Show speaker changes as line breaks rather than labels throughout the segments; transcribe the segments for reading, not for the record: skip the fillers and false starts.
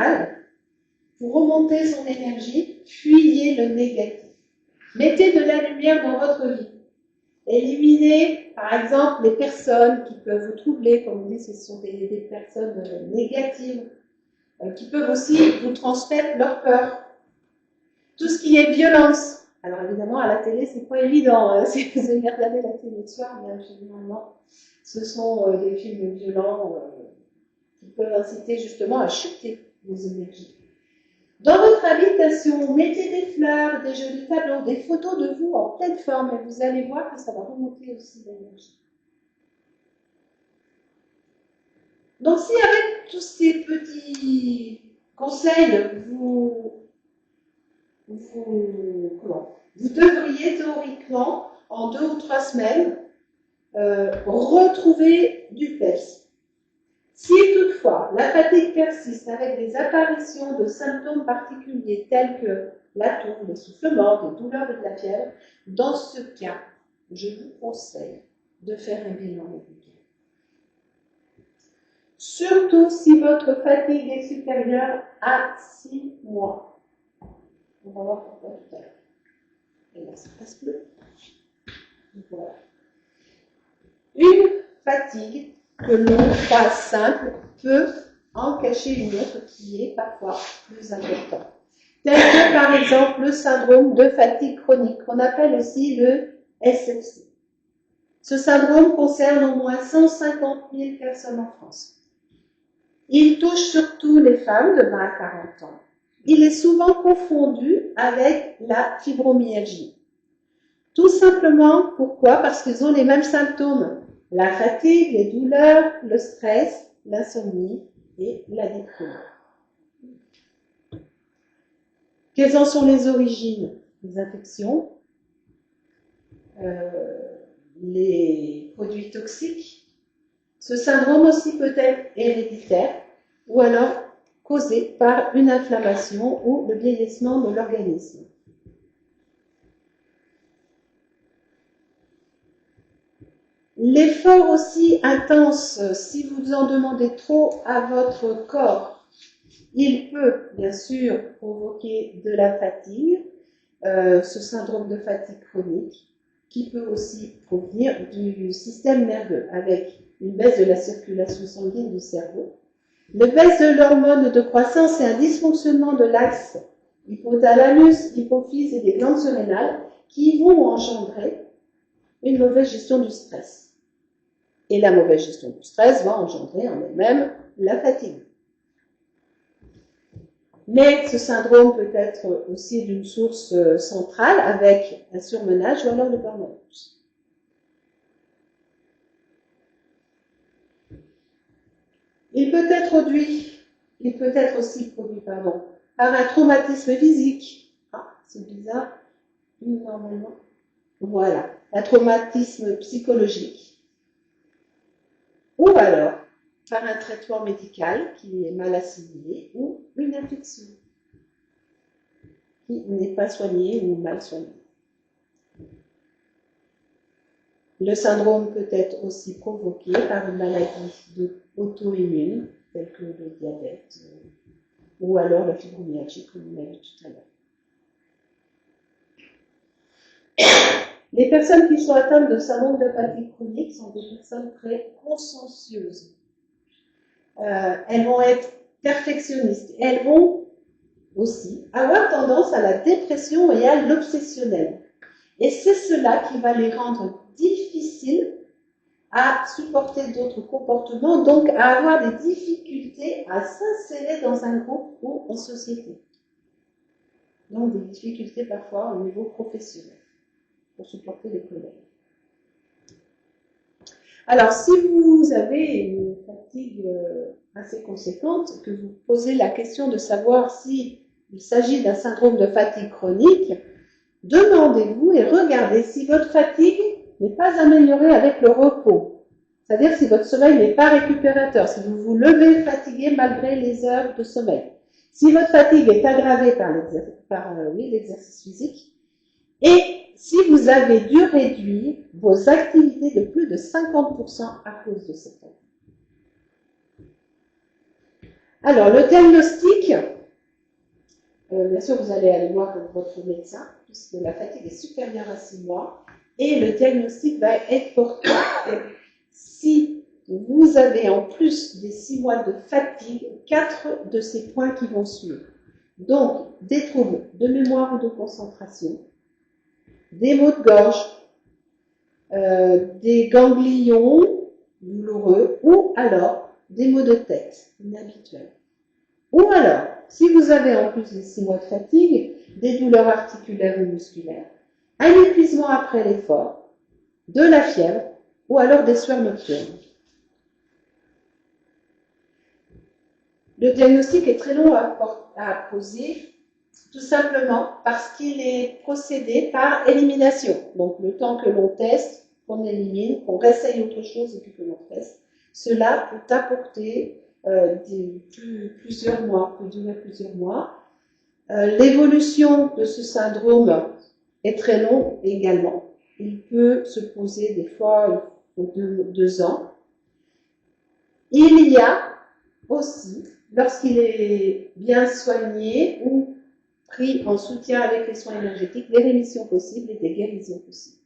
général, pour remonter son énergie, fuyez le négatif. Mettez de la lumière dans votre vie. Éliminez, par exemple, les personnes qui peuvent vous troubler, comme on dit, ce sont des personnes négatives, qui peuvent aussi vous transmettre leur peur. Tout ce qui est violence. Alors évidemment, à la télé, c'est pas évident. Hein, si vous avez regardé la télé le soir, mais généralement, ce sont des films violents qui peuvent inciter justement à chuter vos énergies. Dans votre habitation, mettez des fleurs, des jolis tableaux, des photos de vous en pleine forme et vous allez voir que ça va remonter aussi l'énergie. Donc si avec tous ces petits conseils, vous devriez théoriquement, en 2 ou 3 semaines, retrouver du peps. Si toutefois la fatigue persiste avec des apparitions de symptômes particuliers tels que la toux, l'essoufflement, des douleurs et de la fièvre, dans ce cas, je vous conseille de faire un bilan médical. Surtout si votre fatigue est supérieure à 6 mois. On va voir pourquoi tout à l'heure. Et là, ça passe bleu. Voilà. Une fatigue que l'on fasse simple peut en cacher une autre qui est parfois plus importante. Tel que par exemple le syndrome de fatigue chronique, qu'on appelle aussi le SFC. Ce syndrome concerne au moins 150 000 personnes en France. Il touche surtout les femmes de 20 à 40 ans. Il est souvent confondu avec la fibromyalgie. Tout simplement, pourquoi? Parce qu'ils ont les mêmes symptômes. La fatigue, les douleurs, le stress, l'insomnie et la déprime. Quelles en sont les origines? Les infections, les produits toxiques. Ce syndrome aussi peut être héréditaire ou alors causé par une inflammation ou le vieillissement de l'organisme. L'effort aussi intense, si vous en demandez trop à votre corps, il peut bien sûr provoquer de la fatigue, ce syndrome de fatigue chronique, qui peut aussi provenir du système nerveux, avec une baisse de la circulation sanguine du cerveau, une baisse de l'hormone de croissance et un dysfonctionnement de l'axe hypothalamus, hypophyse et des glandes surrénales, qui vont engendrer une mauvaise gestion du stress. Et la mauvaise gestion du stress va engendrer en elle-même la fatigue. Mais ce syndrome peut être aussi d'une source centrale avec un surmenage ou alors le burn-out. Il peut être aussi produit par un traumatisme physique. Ah, c'est bizarre. Normalement. Voilà. Un traumatisme psychologique. Ou alors, par un traitement médical qui est mal assimilé ou une infection qui n'est pas soignée ou mal soignée. Le syndrome peut être aussi provoqué par une maladie auto-immune, telle que le diabète ou alors la fibromyalgie, comme on l'a vu tout à l'heure. Les personnes qui sont atteintes de syndrome de fatigue chronique sont des personnes très consciencieuses. Elles vont être perfectionnistes. Elles vont aussi avoir tendance à la dépression et à l'obsessionnel. Et c'est cela qui va les rendre difficiles à supporter d'autres comportements, donc à avoir des difficultés à s'insérer dans un groupe ou en société. Donc des difficultés parfois au niveau professionnel pour supporter les collègues. Alors, si vous avez une fatigue assez conséquente, que vous posez la question de savoir s'il s'agit d'un syndrome de fatigue chronique, demandez-vous et regardez si votre fatigue n'est pas améliorée avec le repos. C'est-à-dire si votre sommeil n'est pas récupérateur, si vous vous levez fatigué malgré les heures de sommeil. Si votre fatigue est aggravée par l'exercice physique, et si vous avez dû réduire vos activités de plus de 50% à cause de cette fatigue. Alors, le diagnostic, bien sûr, vous allez aller voir votre médecin, puisque la fatigue est supérieure à 6 mois, et le diagnostic va être porté si vous avez en plus des 6 mois de fatigue, 4 de ces points qui vont suivre. Donc, des troubles de mémoire ou de concentration, des maux de gorge, des ganglions douloureux, ou alors des maux de tête inhabituels. Ou alors, si vous avez en plus des 6 mois de fatigue, des douleurs articulaires ou musculaires, un épuisement après l'effort, de la fièvre, ou alors des sueurs nocturnes. Le diagnostic est très long à poser, tout simplement parce qu'il est procédé par élimination. Donc, le temps que l'on teste, qu'on élimine, qu'on réessaye autre chose et puis que l'on teste, cela peut apporter plusieurs mois, peut durer plusieurs mois. L'évolution de ce syndrome est très longue également. Il peut se poser des fois il faut 2 ans. Il y a aussi, lorsqu'il est bien soigné ou pris en soutien avec les soins énergétiques, des rémissions possibles et des guérisons possibles.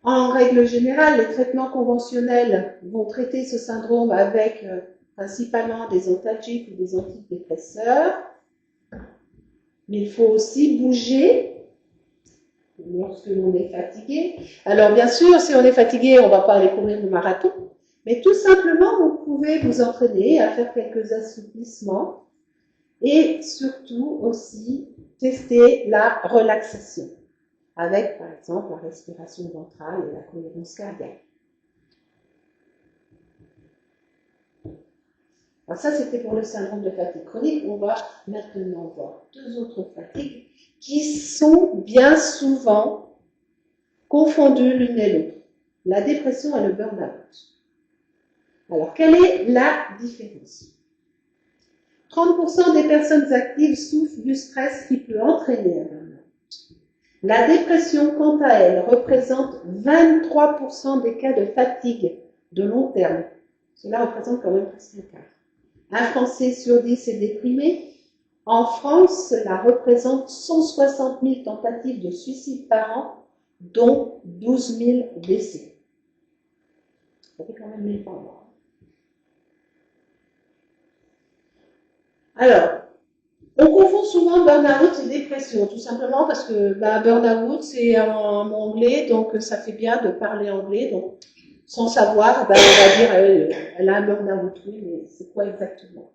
En règle générale, les traitements conventionnels vont traiter ce syndrome avec principalement des antalgiques ou des antidépresseurs. Mais il faut aussi bouger lorsque l'on est fatigué. Alors bien sûr, si on est fatigué, on ne va pas aller courir le marathon. Mais tout simplement, vous pouvez vous entraîner à faire quelques assouplissements et surtout aussi tester la relaxation avec, par exemple, la respiration ventrale et la cohérence cardiaque. Alors ça, c'était pour le syndrome de fatigue chronique. On va maintenant voir 2 autres fatigues qui sont bien souvent confondues l'une et l'autre. La dépression et le burn-out. Alors, quelle est la différence? 30% des personnes actives souffrent du stress qui peut entraîner un burn-out. La dépression, quant à elle, représente 23% des cas de fatigue de long terme. Cela représente quand même presque un quart. Un Français sur 10 est déprimé. En France, cela représente 160 000 tentatives de suicide par an, dont 12 000 décès. Ça fait quand même 1000 par mois. Alors, on confond souvent burn-out et dépression, tout simplement parce que burn-out, c'est un mot anglais, donc ça fait bien de parler anglais. Donc, sans savoir, on va dire elle a un burn-out, oui, mais c'est quoi exactement?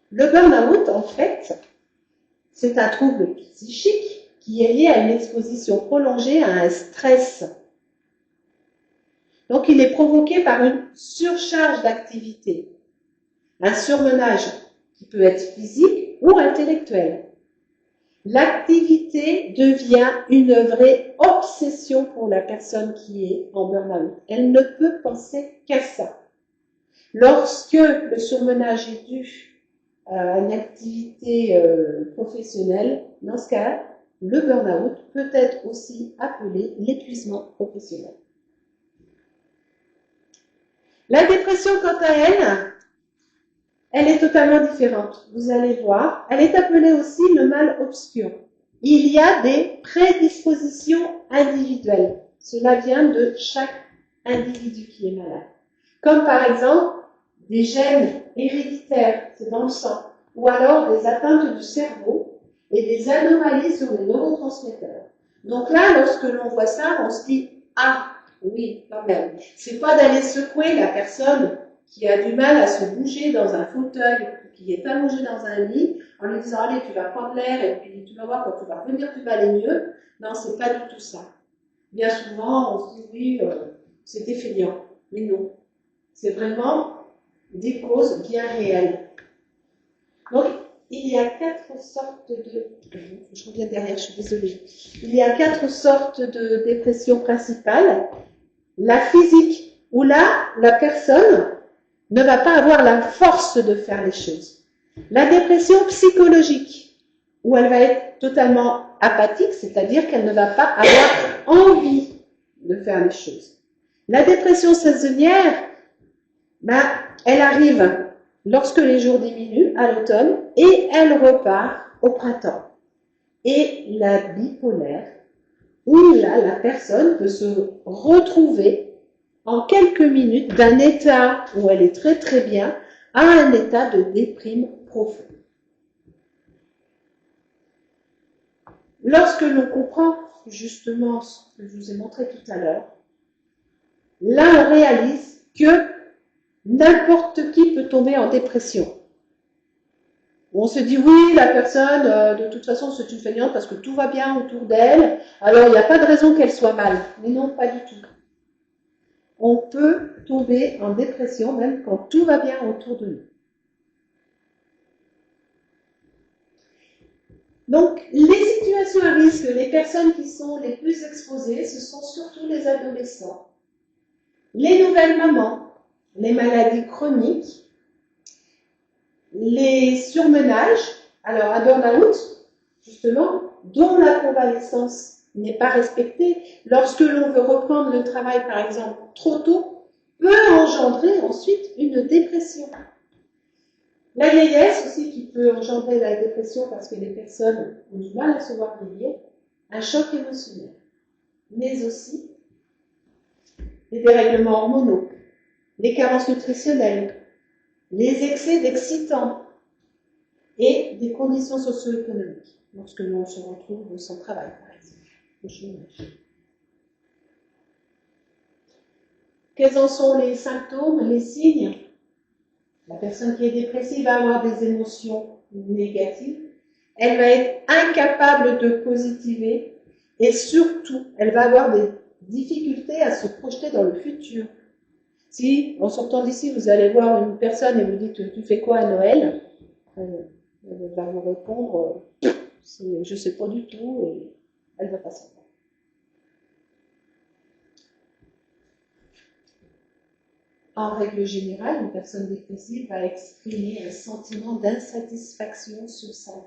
Le burn-out, en fait, c'est un trouble psychique qui est lié à une exposition prolongée à un stress. Donc, il est provoqué par une surcharge d'activité, un surmenage qui peut être physique ou intellectuel. L'activité devient une vraie obsession pour la personne qui est en burn-out. Elle ne peut penser qu'à ça. Lorsque le surmenage est dû à une activité professionnelle, dans ce cas, le burn-out peut être aussi appelé l'épuisement professionnel. La dépression, quant à elle est totalement différente. Vous allez voir, elle est appelée aussi le mal obscur. Il y a des prédispositions individuelles. Cela vient de chaque individu qui est malade. Comme par exemple, des gènes héréditaires, c'est dans le sang, ou alors des atteintes du cerveau et des anomalies sur les neurotransmetteurs. Donc là, lorsque l'on voit ça, on se dit « Ah, oui, quand même ». C'est pas d'aller secouer la personne qui a du mal à se bouger dans un fauteuil, qui est allongé dans un lit, en lui disant « Allez, tu vas prendre l'air et puis tu vas voir, quand tu vas revenir, tu vas aller mieux ». Non, c'est pas du tout ça. Bien souvent, on se dit « Oui, c'était feignant ». Mais non, c'est vraiment des causes bien réelles. Donc, il y a 4 sortes de... Je reviens derrière, je suis désolée. Il y a 4 sortes de dépression principales. La physique, où là, la personne ne va pas avoir la force de faire les choses. La dépression psychologique, où elle va être totalement apathique, c'est-à-dire qu'elle ne va pas avoir envie de faire les choses. La dépression saisonnière, elle arrive lorsque les jours diminuent à l'automne et elle repart au printemps. Et la bipolaire, où là, la personne peut se retrouver en quelques minutes d'un état où elle est très très bien à un état de déprime profonde. Lorsque l'on comprend justement ce que je vous ai montré tout à l'heure, là on réalise que n'importe qui peut tomber en dépression. On se dit oui, la personne, de toute façon, c'est une feignante parce que tout va bien autour d'elle, alors il n'y a pas de raison qu'elle soit mal. Mais non, pas du tout. On peut tomber en dépression même quand tout va bien autour de nous. Donc, les situations à risque, les personnes qui sont les plus exposées, ce sont surtout les adolescents, les nouvelles mamans, les maladies chroniques, les surmenages, alors un burn-out, justement, dont la convalescence n'est pas respectée, lorsque l'on veut reprendre le travail, par exemple, trop tôt, peut engendrer ensuite une dépression. La vieillesse aussi qui peut engendrer la dépression parce que les personnes ont du mal à se voir vieillir, un choc émotionnel, mais aussi les dérèglements hormonaux, les carences nutritionnelles, les excès d'excitants et des conditions socio-économiques, lorsque l'on se retrouve sans travail, par exemple, le chômage. Quels en sont les symptômes, les signes? La personne qui est dépressive va avoir des émotions négatives, elle va être incapable de positiver et surtout, elle va avoir des difficultés à se projeter dans le futur. Si, en sortant d'ici, vous allez voir une personne et vous dites « Tu fais quoi à Noël ?» Elle va vous répondre « Je ne sais pas du tout » et elle ne va pas savoir. En règle générale, une personne dépressive va exprimer un sentiment d'insatisfaction sur sa vie.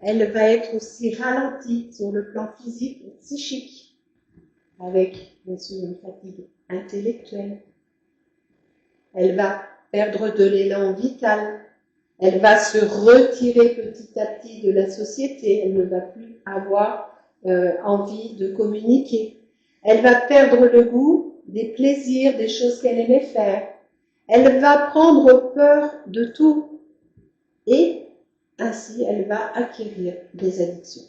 Elle va être aussi ralentie sur le plan physique et psychique, avec bien sûr une fatigue intellectuelle. Elle va perdre de l'élan vital. Elle va se retirer petit à petit de la société. Elle ne va plus avoir envie de communiquer. Elle va perdre le goût des plaisirs, des choses qu'elle aimait faire. Elle va prendre peur de tout. Et ainsi, elle va acquérir des addictions.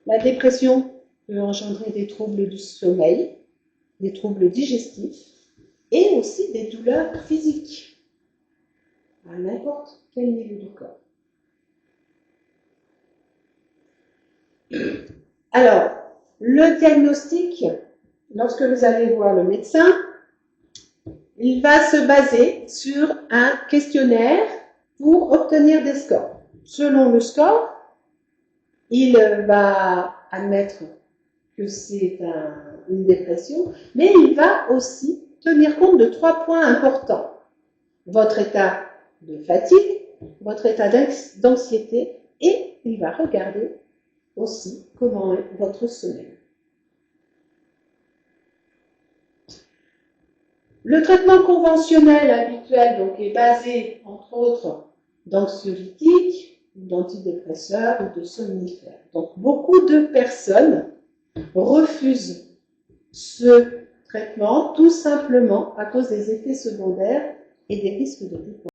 La dépression peut engendrer des troubles du sommeil, des troubles digestifs et aussi des douleurs physiques à n'importe quel niveau du corps. Alors, le diagnostic, lorsque vous allez voir le médecin, il va se baser sur un questionnaire pour obtenir des scores. Selon le score, il va admettre que c'est une dépression, mais il va aussi tenir compte de 3 points importants. Votre état de fatigue, votre état d'anxiété, et il va regarder aussi comment est votre sommeil. Le traitement conventionnel habituel donc, est basé, entre autres, d'anxiolytiques, d'antidépresseurs ou de somnifères. Donc, beaucoup de personnes refusent ce traitement tout simplement à cause des effets secondaires et des risques de dépendance.